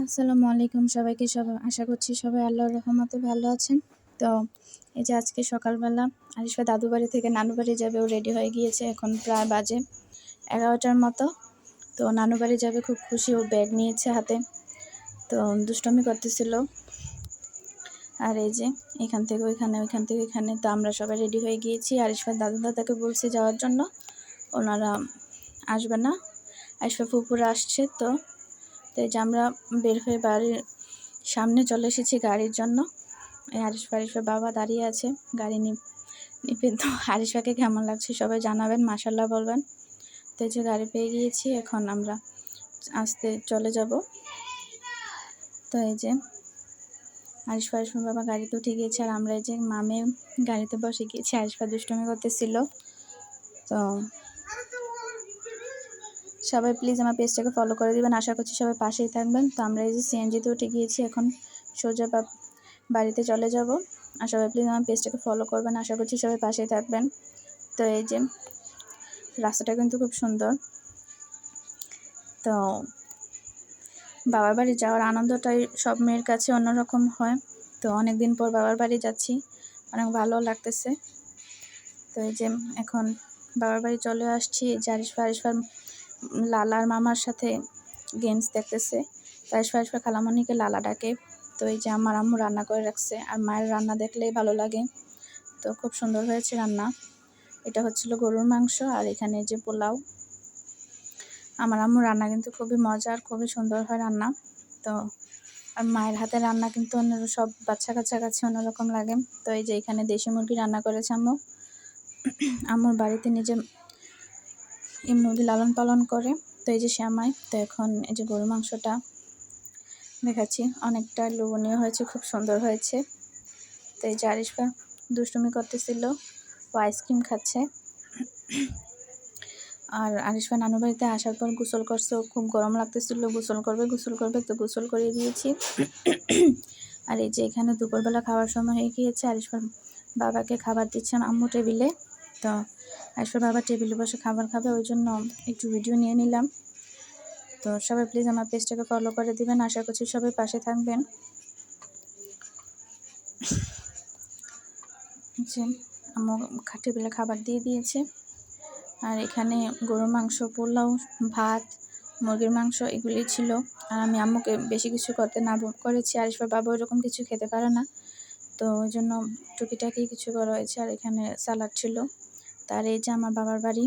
আসসালামু আলাইকুম সবাইকে। আশা করছি সবাই আল্লাহর রহমতে ভালো আছেন। তো এই যে আজকে সকালবেলা আরিশা দাদু বাড়ি থেকে নানু বাড়ি যাবে, ও রেডি হয়ে গিয়েছে। এখন প্রায় বাজে 11টার মতো। তো নানু বাড়ি যাবে, খুব খুশি। ও ব্যাগ নিয়েছে হাতে, তো দুষ্টমি করতেছিল। আর এই যে এখান থেকে ওইখানে, ওইখান থেকে এখানে। তো আমরা সবাই রেডি হয়ে গিয়েছি। আরিশার দাদু দাদাকে বলছি যাওয়ার জন্য, ওনারা আসবে না। আরিশা ফুপুরা আসছে। তো এই যে আমরা বের হয়ে বাড়ির সামনে চলে এসেছি গাড়ির জন্য। আরিশার বাবা দাঁড়িয়ে আছে গাড়ি নিবে। তো আরিশাকে কেমন লাগছে সবাই জানাবেন, মাশাল্লাহ বলবেন। তো এই যে গাড়ি পেয়ে গিয়েছি, এখন আমরা আসতে চলে যাব। তো এই যে আরিশার বাবা গাড়িতে উঠে গিয়েছে, আর আমরা এই যে মামে গাড়িতে বসে গিয়েছি। আরিশা দুষ্টুমি করতেছিল। তো সবাই প্লিজ আমার পেজটাকে ফলো করে দিবেন, আশা করছি সবাই পাশেই থাকবেন। তো আমরা এই যে সিএনজিতে উঠে গিয়েছি, এখন সোজা বাড়িতে চলে যাব। আর সবাই প্লিজ আমার পেজটাকে ফলো করবেন, আশা করছি সবাই পাশেই থাকবেন। তো এই যে রাস্তাটা কিন্তু খুব সুন্দর। তো বাবার বাড়ি যাওয়ার আনন্দটাই সব মেয়ের কাছে অন্যরকম হয়। তো অনেক দিন পর বাবার বাড়ি যাচ্ছি, অনেক ভালো লাগতেছে। তো এই যে এখন বাবার বাড়ি চলে আসছি। যে আরিশার লালার মামার সাথে গেমস দেখতেছে। আরিশা খালামণিকে লালা ডাকে। তো এই যে আমার আম্মু রান্না করে রাখছে, আর মায়ের রান্না দেখলেই ভালো লাগে। তো খুব সুন্দর হয়েছে রান্না। এটা হচ্ছিল গরুর মাংস, আর এখানে যে পোলাও। আমার আম্মু রান্না কিন্তু খুবই মজার, খুবই সুন্দর হয় রান্না। তো আর মায়ের হাতে রান্না কিন্তু অন্য সব বাচ্চা কাচ্চার কাছে অন্যরকম লাগে। তো এই যে এখানে দেশি মুরগি রান্না করেছে আম্মু। আম্মুর বাড়িতে নিজে এই মুরগি লালন পালন করে। তো এই যে শ্যামাই। তো এখন এই যে গরুর মাংসটা দেখাচ্ছি, অনেকটা লোভনীয় হয়েছে, খুব সুন্দর হয়েছে। তো এই যে আরিশা দুষ্টুমি করতেছিল, ও আইসক্রিম খাচ্ছে। আর আরিশা নানু বাড়িতে আসার পর গোসল করছে, খুব গরম লাগতেছিল, গোসল করবে। তো গোসল করিয়ে দিয়েছি। আর এই যে এখানে দুপুরবেলা খাওয়ার সময় হয়ে গিয়েছে। আরিশার বাবাকে খাবার দিচ্ছেন আম্মু টেবিলে। তো আরিশার বাবা টেবিলে বসে খাবার খাবে, ওই জন্য একটু ভিডিও নিয়ে নিলাম। তো সবাই প্লিজ আমার পেজটাকে ফলো করে দিবেন, আশা করছি সবাই পাশে থাকবেন। যে আম্মু টেবিলে খাবার দিয়ে দিয়েছে। আর এখানে গরুর মাংস, পোলাও, ভাত, মুরগির মাংস এগুলি ছিল। আর আমি আম্মুকে বেশি কিছু করতে না করেছি। আরিশার বাবা ওইরকম কিছু খেতে পারে না, তো ওই জন্য টুকিটাকি কিছু করা হয়েছে। আর এখানে সালাড ছিল। তার এই যে আমার বাবার বাড়ি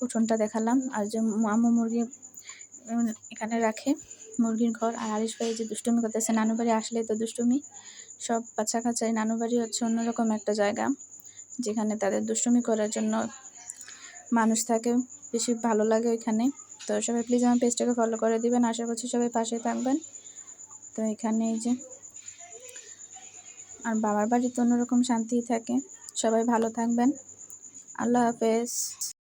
উঠোনটা দেখালাম। আর যে আম্মু মুরগি এখানে রাখে, মুরগির ঘর। আর আরিশ ভাই যে দুষ্টুমি করতেছে, নানু বাড়ি আসলে তো দুষ্টুমি। সব বাচ্চা কাচ্চাই নানু বাড়ি হচ্ছে অন্যরকম একটা জায়গা, যেখানে তাদের দুষ্টুমি করার জন্য মানুষ থাকে, বেশি ভালো লাগে ওইখানে। তো সবাই প্লিজ আমার পেজটাকে ফলো করে দিবেন, আশা করছি সবাই পাশে থাকবেন। তো এখানে এই যে আর বাবার বাড়িতে অন্যরকম শান্তি থাকে। সবাই ভালো থাকবেন, আল্লাহ হাফেজ।